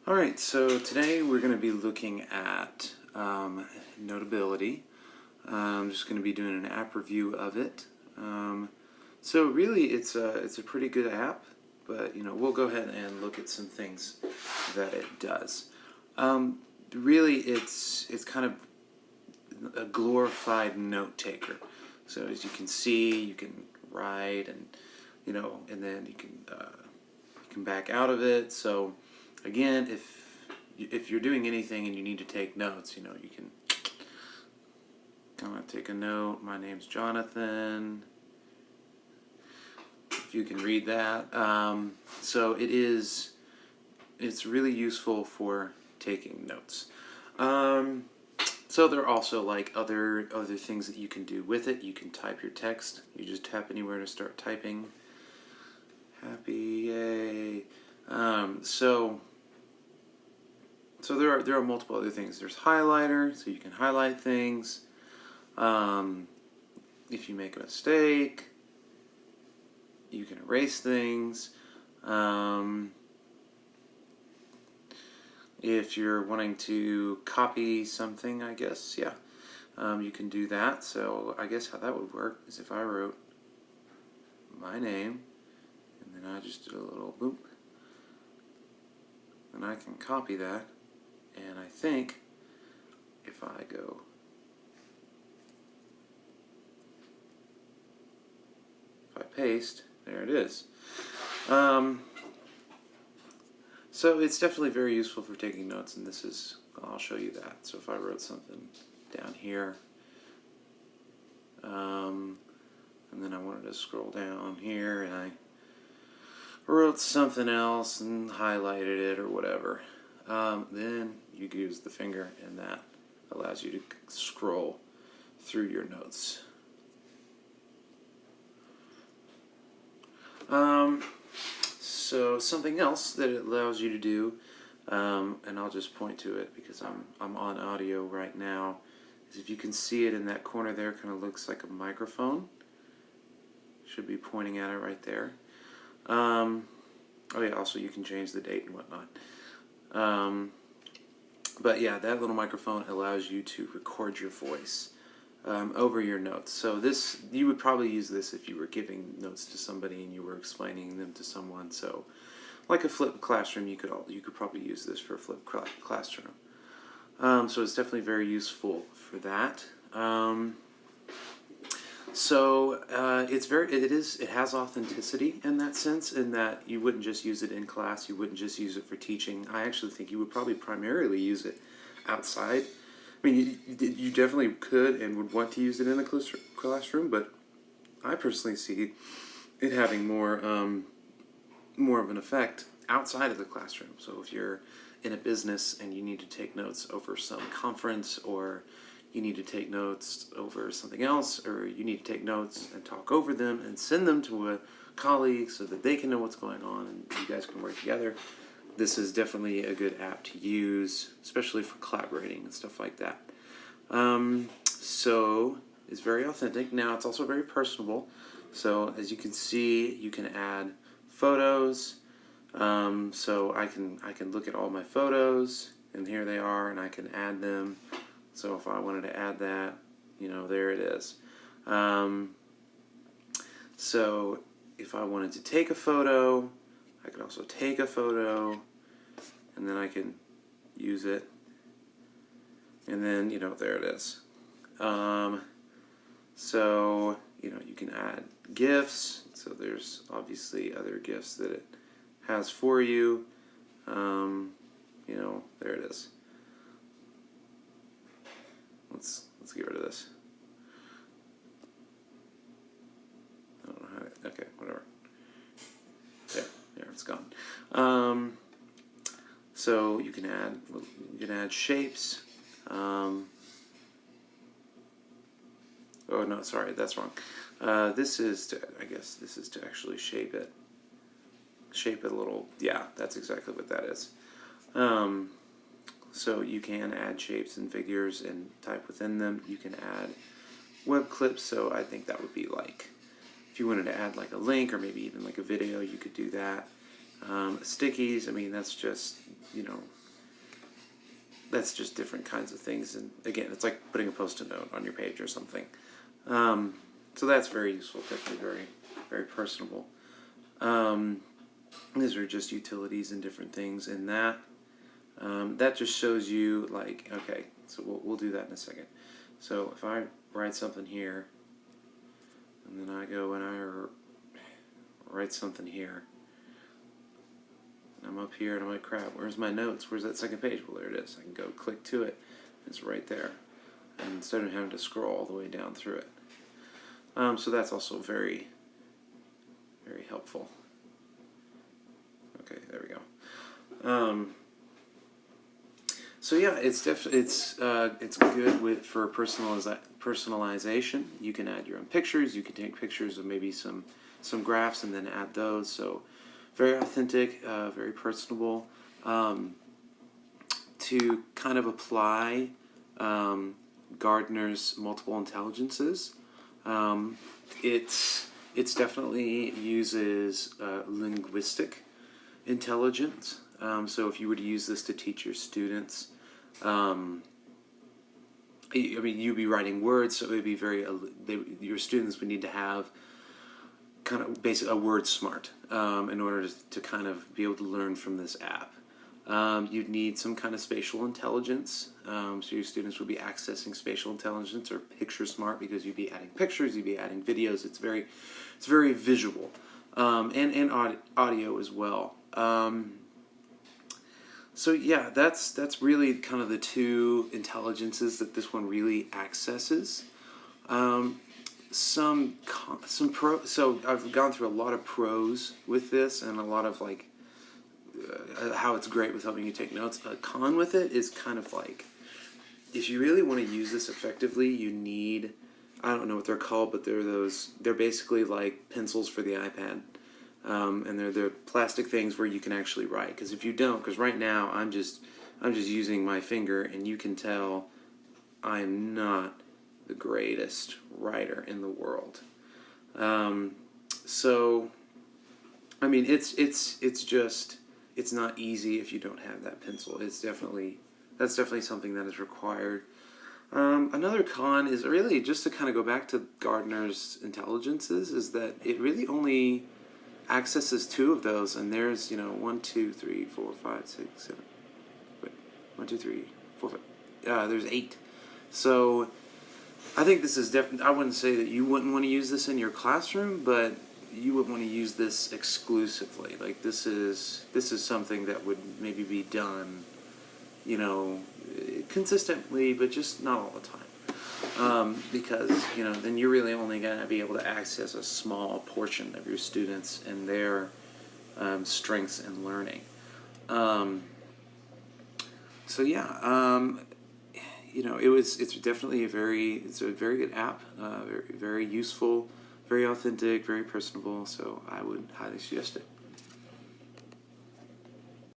Alright, so today we're going to be looking at Notability. I'm just going to be doing an app review of it. So really it's a pretty good app, but we'll go ahead and look at some things that it does. Really it's kind of a glorified note taker. So as you can see, you can write and and then you can back out of it. So again, if you're doing anything and you need to take notes, you can kind of take a note. My name's Jonathan. If you can read that. So it's really useful for taking notes. So there are also like other things that you can do with it. You can type your text. You just tap anywhere to start typing. Happy, yay. So there are multiple other things. There's highlighter, so you can highlight things. If you make a mistake, you can erase things. If you're wanting to copy something, I guess, yeah, you can do that. So I guess how that would work is if I wrote my name, and then I just did a little boop, and I can copy that. And I think if I paste, there it is. So it's definitely very useful for taking notes, and I'll show you that. So if I wrote something down here, and then I wanted to scroll down here, and I wrote something else and highlighted it or whatever, then you can use the finger, and that allows you to scroll through your notes. So something else that it allows you to do, and I'll just point to it because I'm on audio right now, is if you can see it in that corner there, kind of looks like a microphone. Should be pointing at it right there. Oh yeah, also you can change the date and whatnot. But yeah, that little microphone allows you to record your voice over your notes. So you would probably use this if you were giving notes to somebody and you were explaining them to someone. So like a flipped classroom, you could probably use this for a flipped classroom. So it's definitely very useful for that. It has authenticity in that sense, in that you wouldn't just use it in class, you wouldn't just use it for teaching. I actually think you would probably primarily use it outside. I mean, you definitely could and would want to use it in a classroom, but I personally see it having more of an effect outside of the classroom. So if you're in a business and you need to take notes over some conference, or you need to take notes over something else, or you need to take notes and talk over them and send them to a colleague so that they can know what's going on and you guys can work together, this is definitely a good app to use, especially for collaborating and stuff like that. So it's very authentic. Now it's also very personable. So as you can see, you can add photos. So I can look at all my photos, and here they are, and I can add them. So if I wanted to add that, there it is. So if I wanted to take a photo, I could also take a photo, and then I can use it, and then there it is. So you can add GIFs. So there's obviously other GIFs that it has for you. There it is. Let's get rid of this. I don't know how to, okay, whatever. There, it's gone. So you can add shapes. Oh no, sorry, that's wrong. This is to actually shape it. Shape it a little. Yeah, that's exactly what that is. So you can add shapes and figures and type within them. You can add web clips. So I think that would be like, if you wanted to add like a link or maybe even like a video, you could do that. Stickies, I mean, that's just, that's just different kinds of things. And again, it's like putting a post-it note on your page or something. So that's very useful, definitely very, very personable. These are just utilities and different things, and that just shows you, like, okay, so we'll do that in a second. So if I write something here, and then I go and I write something here, and I'm up here and I'm like, crap, where's my notes? Where's that second page? Well, there it is. I can go click to it. It's right there. And instead of having to scroll all the way down through it. So that's also very, very helpful. Okay, there we go. So yeah, it's good for personalization. You can add your own pictures. You can take pictures of maybe some graphs and then add those. So very authentic, very personable. To kind of apply Gardner's multiple intelligences, it's definitely uses linguistic intelligence. So if you were to use this to teach your students, I mean, you'd be writing words, so it would be your students would need to have kind of basically a word smart in order to kind of be able to learn from this app. You'd need some kind of spatial intelligence, so your students would be accessing spatial intelligence or picture smart, because you'd be adding pictures, you'd be adding videos. It's very visual, and audio as well. So yeah, that's really kind of the two intelligences that this one really accesses. So I've gone through a lot of pros with this, and a lot of like how it's great with helping you take notes. A con with it is kind of like, if you really want to use this effectively, you need, I don't know what they're called, but they're basically like pencils for the iPad. And they're the plastic things where you can actually write. Because if you don't, because right now I'm just using my finger, and you can tell I am not the greatest writer in the world. So I mean, it's not easy if you don't have that pencil. That's definitely something that is required. Another con is really, just to kind of go back to Gardner's intelligences, is that it really only accesses 2 of those, and there's 1, 2, 3, 4, 5, 6, 7. Wait, 1, 2, 3, 4, 5. There's 8. So I think this is definitely. I wouldn't say that you wouldn't want to use this in your classroom, but you would want to use this exclusively. Like this is something that would maybe be done, consistently, but just not all the time. Because then you're really only going to be able to access a small portion of your students and their strengths in learning. So yeah, it's definitely a very good app, very, very useful, very authentic, very personable. So I would highly suggest it.